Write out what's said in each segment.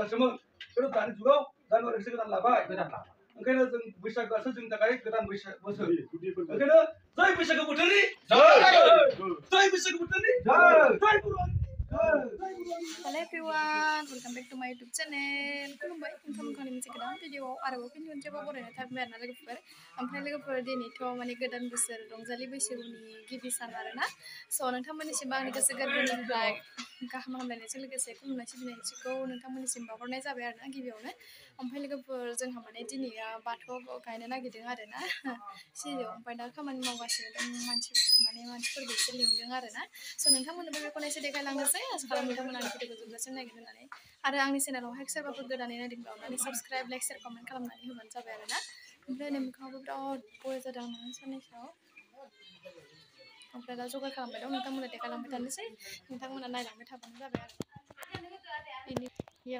गोदानसोमोन खिन्थु दानि जुगाव जानुवारिसो गोदान लाबाय ओंखायनो जों बैसागोआसो जोंनि थाखाय गोदान बोसोर ओंखायनो जय बैसागो बोथोरनि जय बैसागो बोथोरनि जय बर' Hello everyone, welcome back to my YouTube channel. खुलुमबाय नोंथांमोननि मोनसे गोदान भिडिअ आरोबाव फिन खनसेबाव बरायना थाबाय आरोना लोगोफोर ओमफ्राय लोगोफोर दिनैथ' माने गोदान बोसोर रंजालि बैसागुनि गिबि सान आरोना स' नोंथांमोननिसिम आंनि गोसो गोरबोनिफ्राय गाहाम हामलायनायजों लोगोसे खुलुमनाय सिबिनायखौ नोंथांमोननिसिम बावहरनाय जाबाय आरोना गिबियावनो ओमफ्राय लोगोफोर जोंहा माने दिनैया बाथौ गायनो नागिरदों आरोना सिजौ ओमफ्राय दा खामानि मावगासिनो दं मानसिफोरखौ एसे लिंदों आरोना स' नोंथांमोननोबो बेखौनो एसे देखायलांनोसै आसा खालामो नोंथांमोना आंनि भिडिअखौ जोबजासिम नायगोन होननानै आरो आंनि चेनेलावहाय सोरबाफोर गोदानै नायदोंब्ला अननानै साबस्क्राइब लाइक शेयार कमेन्ट खालामनानै होबानो जाबाय आरोना ओमफ्राय नै मोखाङावबो बिराद बया जादों आंना साननैसोआव ओमफ्राय दा जगार खालामबाय दं नोंथांमोना देखायलांबाय थानोसै नोंथांमोना नायलांबाय थाबानो जाबाय आरो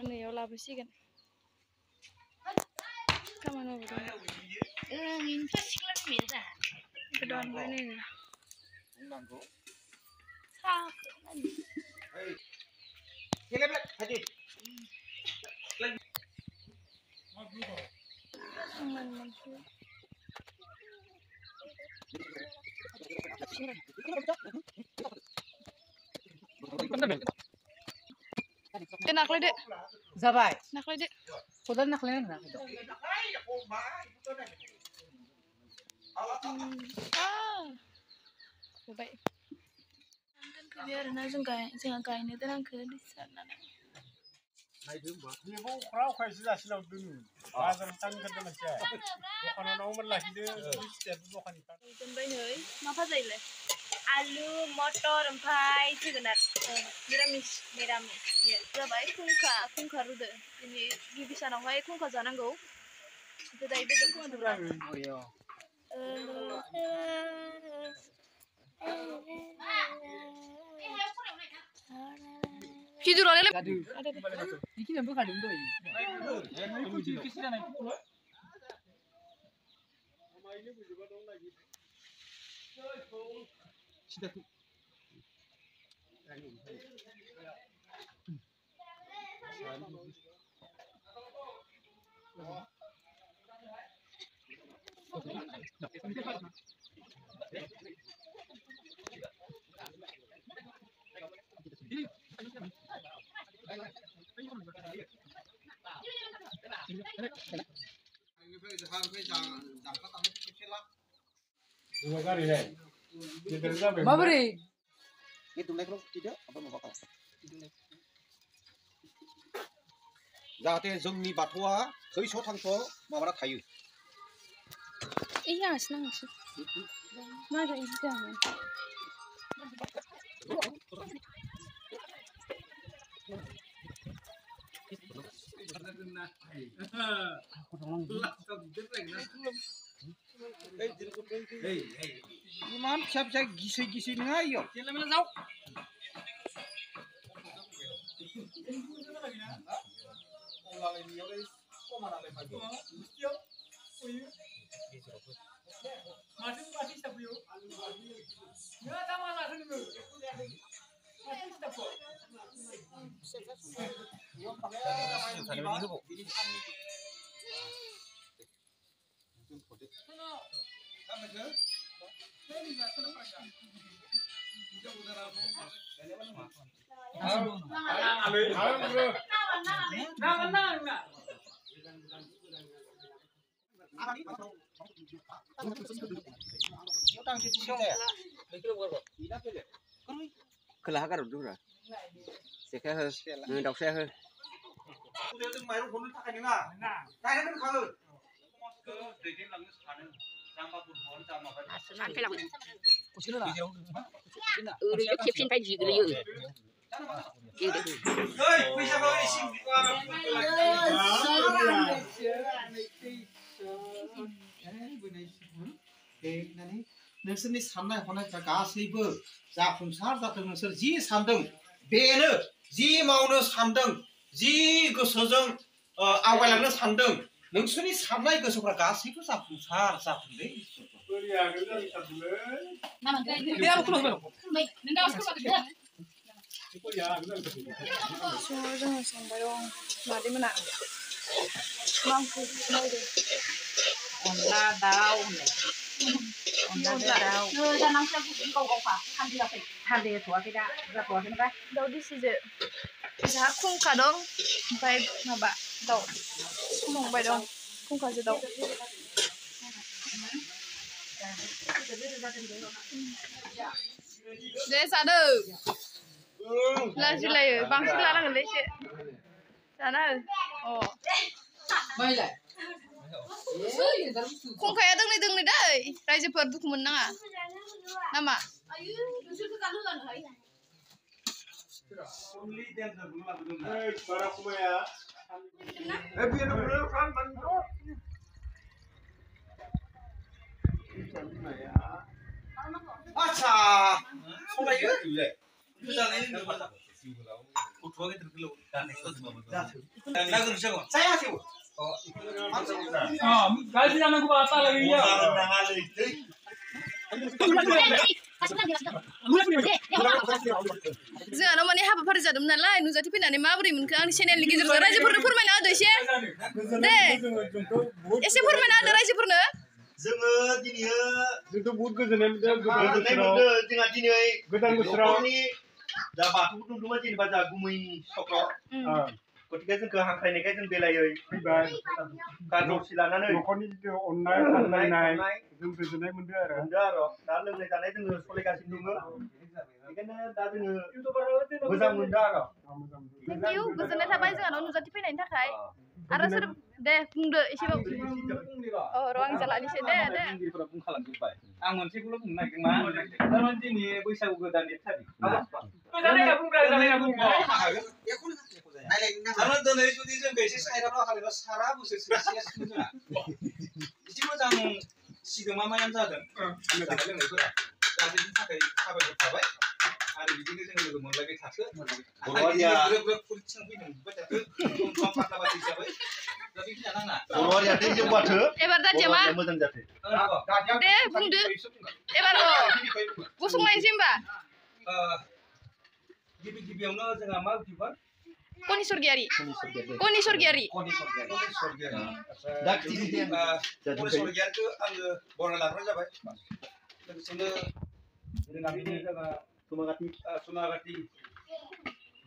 नैयाव लाबोसिगोन खामानि मावबोदों नाख्लायदो जाबाय नाख्लायदो खदाल नाख्लायनो मोनाखै होबाय दोनफैबाय आरोना जोंहा गायनो दोनांखो दै सारनानै नायदो होमबा बेखौ अख्राव खायसे जासिनाव दोनो बाजाराव थांगोरदो मानसिया दखानाव मोन लाखिदो स्टेप दखाननिफ्रा दोनबाय नै मा फाजायोलाय आलु मटर ओमफ्राय जोगोनार मिरामिस जाबाय खुंखा रुदो दिनै गिबि सानावहाय खुंखा जानांगौ गोदाय बेदर Hiduralnya ada. Iki nambah kadung tuh. Mabri. Itu naik tidak apa mau bakal? Jahatnya जोंनि बाथौआ खैस' थांस' माबाना थायो iya senang sih mana itu Gimana siapa gisi nggak yo? Kelah kan udah sekai dauk sekai udah main kono tak kena kayak kan kalau jadi langsung sana sama pun sama kan sampai lah Kucing lah. dia kepin pai jig liu hei bisa bawa isi नोंसोरनि साननाय हनायफ्रा गासैबो जाफुंसार जाथों नोंसोर जि सानदों बेनो जि मावनो सानदों जि गोसोजों आवगायलांनो सानदों नोंसोरनि साननाय गोसोफ्रा गासैबो जाफुंसार जाथों दे जोङो संबाय दं मादै मोना मा ओंख्रि नायदो अनला दाउ अनला दाउ हालदै होथ'वाखै दा जाथ'वाखैनोबा दाउ दिसिजो जाहा खुंखा दं ओमफ्राय माबा दाउ संबाय दं खुंखाजो दाउ दे जादो लाजिलायो बांसिन लानांगोनलै एसे जाना हो माइलाय खुंखाया दोंनै दोंनै दै रायजोफोर दुखु मोननाङा नामा आच्छा सलायो जायाखैबो गाज्रि जानांगौबा ताला गैया जोंहानाव माने हाबाफारि जादोंमोन नालाय नुजाथि फैनानै माबोरै मोनखो आंनि चेनेलनि गेजेरजों रायजोफोरनो फोरमायना होदो एसे दे एसे फोरमायना होदो रायजोफोरनो जोङो दिनै जोंथ' बहुत गोजोननाय मोनदों जोंहा दिनै गोदान बोसोरावनि दा बाथौ दुमदुमा जेनेबा जा गुमै सक्र गतिके जोंखौ हांख्रायनायखाय जों बेलायै फैबाय गारदौसि लानानै न'खरनि जिथु अननाय सानलायनाय जों गोजोननाय मोनदों आरो दा लोंनाय जानाय जोङो सलायगासिनो दङ बेखायनो दा जोङो मोजां मोनदों आरो थेंक इउ गोजोननाय थाबाय जोंहानाव नुजाथि फैनायनि थाखाय आरो सोर दे बुंदो एसेबाबो र' आं जालानिसै दे बुंखालांजोब्बाय आं मोनसेखौल' बुंनो नागिरदों मा थारमाने दिनै बैसागु गोदान एक थारिख थारमाने दिनै जुदि जोंखौ एसे साइडआव खालामोबा सारा बोसोरसे जोंहा एसे मोजां सिगोमामायानो जादों जानाय लोंनायफोरा दा बिनि थाखाय साबायखर थाबाय आरो बिदिनो जों लोगो मोनलायबाय थाथो ग्रोब ग्रोब फुरथिं फैनो मोनबाय थाथो ओंखाम पार्टनार हिसाबै दा बेखिनियानो आंना बर'आ जाहाथे जौगाथो एबार दादिया मा मोजां जाथो दे बुंदो एबार गसंलायनोसै होमबा गिबि गिबियावनो जोंहा मा बिबार कनि सरगियारि कनि सरगियारिखौ आङो बरायना लाग्रोनाय जाबाय लोगोसेनो जोंहा बिनि जोंहा सुमागाति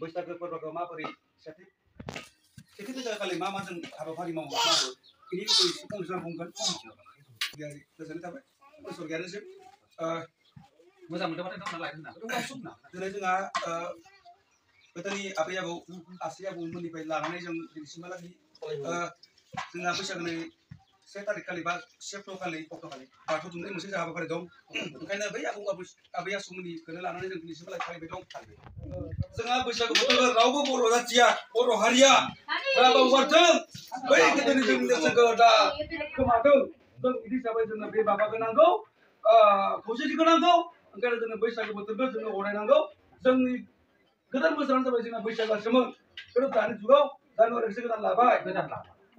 बैसागो फोरबोखौ माबोरै सेथि बैसागो खालि मा मा जों हाबाफारि मावो बेनि बिखय फंनैसो बुंगोन गोजोननाय थाबाय सरगियारिनिसिम मोजां मोनदोंबाथाय दंना लायदोंना दिनै जोंहा गोदोनि आबै आबौ आसि आबौमोननिफ्राय लानानै जों दिनैसिमहालागै जोंहा बैसागोनि 1 तारिख खालि बा 1 अक्ट'खालि बाथौ दुमनाय मोनसे हाबाफारि दं ओंखायनो बै आबै आबौमोननिखौनो लानानै जों दिनैसिमहालागै फालिबाय दं जोंहा बैसागु बोथोराव रावबो बर' जाथिया बर' हारिया बावगारथों बै गोदोनि जोंनि नेरसोनखौ दा गोमाथों जों बिदि हिसाबै जोंनो बे माबाखौ नांगौ खौसेथिखौ नांगौ ओंखायनो जोङो बैसागु बोथोरखौ जोङो अरायनांगौ जोंनि गोदान बोसोरानो जाबाय जोंना बैसागोसोमोन खिन्थु दानि जुगाव जानुवारिसो गोदान लाबाय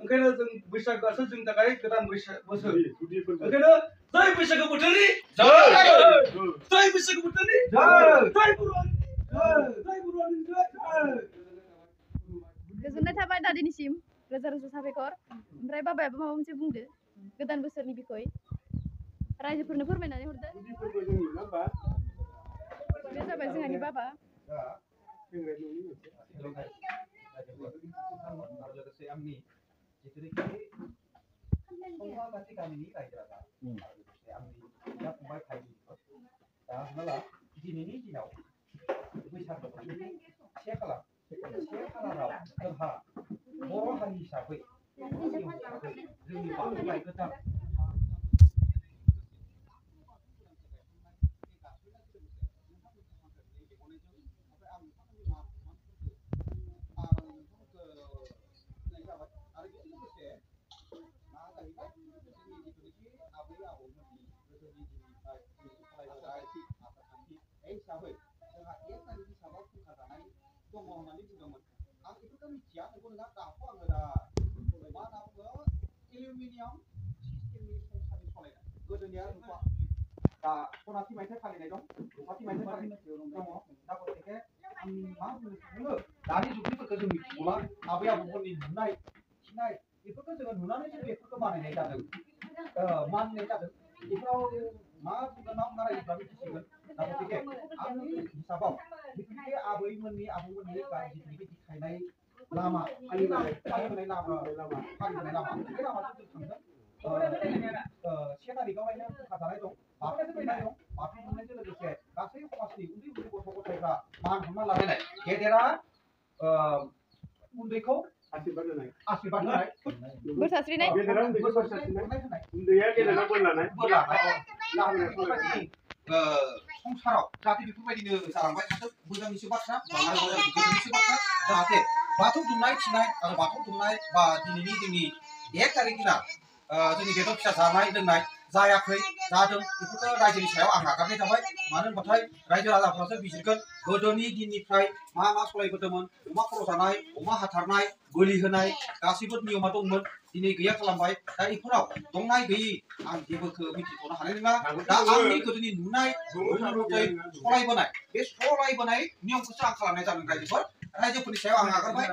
ओंखायनो जों बैसागोआसो जोंनि थाखाय गोदान बोसोर ओंखायनो जय बैसागु बोथोरनि जय बैसागु बोथोरनि जय बर'नि गोजोननाय थाबाय दादिनिसिम रोजा रोजा साबायखर ओमफ्राय बाबायाबो माबा मोनसे बुंदो गोदान बोसोरनि बिखय रायजोफोरनो फोरमायनानै हरदो बे जाबाय जोंहानि बाबा लोगोसे आंनि जिथुनिखि संगाबाथि गामिनि रायजो राजा लोगोसे आंनि बिदा फंबाय भाइफोर दा हमना ला दिनैनि दिनाव बैसागो बोथोरनि 1 खालाराव जोंहा बर' हारि हिसाबै जोंनि बाथौ गोथार हिसाबै जोंहा 1 तारिख हिसाबाव फुंखा जानाय दङ होननानै बुंदोंमोन आं बेफोरखौ मिथिया नंगौ नङा दाखौ आङो दा मा होनना बुङो एलुमिनियाम सिस्टेमनि संसारनि सलायनाय गोदोनिया रुपा दा सनाथि मायथाइ फालिनाय दं रुपाथि मायथाइ फालिनाय दङ दा गतिके आं मा बुंनो थाङो दानि जुगनिफोरखौ जों मिथिगौला आबै आबौमोननि नुनाय खिनाय बेफोरखौ जोङो नुनानैसो बेफोरखौ बानायनाय जादों मानिनाय जादों बेफोराव मा बुंगोन मा बुङा रायजोफ्रा मिथिसिगोन दा गतिके आंनि हिसाबाव जिथुनिखि आबैमोननि आबौमोननि जिथुनिखि देखायनाय लामा फालिबोनाय लामा बे लामाजों जों थांगोन 7 तारिखआवहायनो फुंखा जानाय दं बाथौ खुंनाय दं बाथौ खुंनायजों लोगोसे गासै समाजनि उन्दै उन्दै गथ' गथायफ्रा मान सनमान लालायनाय गेदेरा उन्दैखौ आशीर्बाद होनाय बोर सास्रिनाय गेदेरा उन्दैखौ बोर सास्रिनाय उन्दैया गेदेरा बोर लानाय संसाराव जाहाथे बेफोरबायदिनो जालांबाय थाथों मोजांनिसो बाथ्रा गोजोननिसो बाथ्रा जाहाथे बाथौ दुमनाय थिनाय आरो बाथौ दुमनाय बा दिनैनि जोंनि 1 तारिख दिना जोंनि बेदर फिसा जानाय लोंनाय जायाखै जादों बेफोरखौ रायजोनि सायाव आं नागारनाय जाबाय मानो होनबाथाय रायजो राजाफ्रासो बिजिरगोन गोदोनि दिननिफ्राय मा सलायबोदोंमोन अमा खर' जानाय अमा हाथारनाय बोलि होनाय गासैबो नियमा दंमोन दिनै गैया खालामबाय दा बेफोराव दंनाय गैयि आं जेबोखौ मिथिथ'नो हानाय नङा दा आंनि गोदोनि नुनाय सलायबोनाय बे सलायबोनाय नियमखौसो आं खालामनाय जादों रायजोफोरनि सायाव आं नागारबाय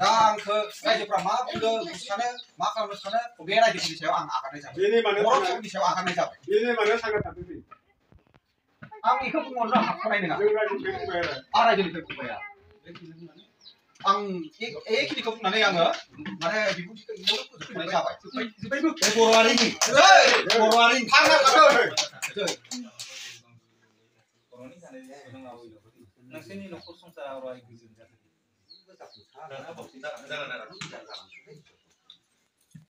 दा आंखौ रायजोफ्रा मा बुंदों सानो मा खालामनो सानो बे रायजोफोरनि सायाव आं आगारनाय जाबाय बर'फोरनि सायाव आगारनाय जाबाय आं बेखौ बुंहरनो हाखानाय नङा आं रायजोनिफ्राय बुंबाय आं एखिनिखौ बुंनानै आङो माने बिबुंथिखौ फोजोबनाय जाबाय बर'आरिनि थांना थाथों नोंसोरनि न'खर संसाराव गोजोन जाथों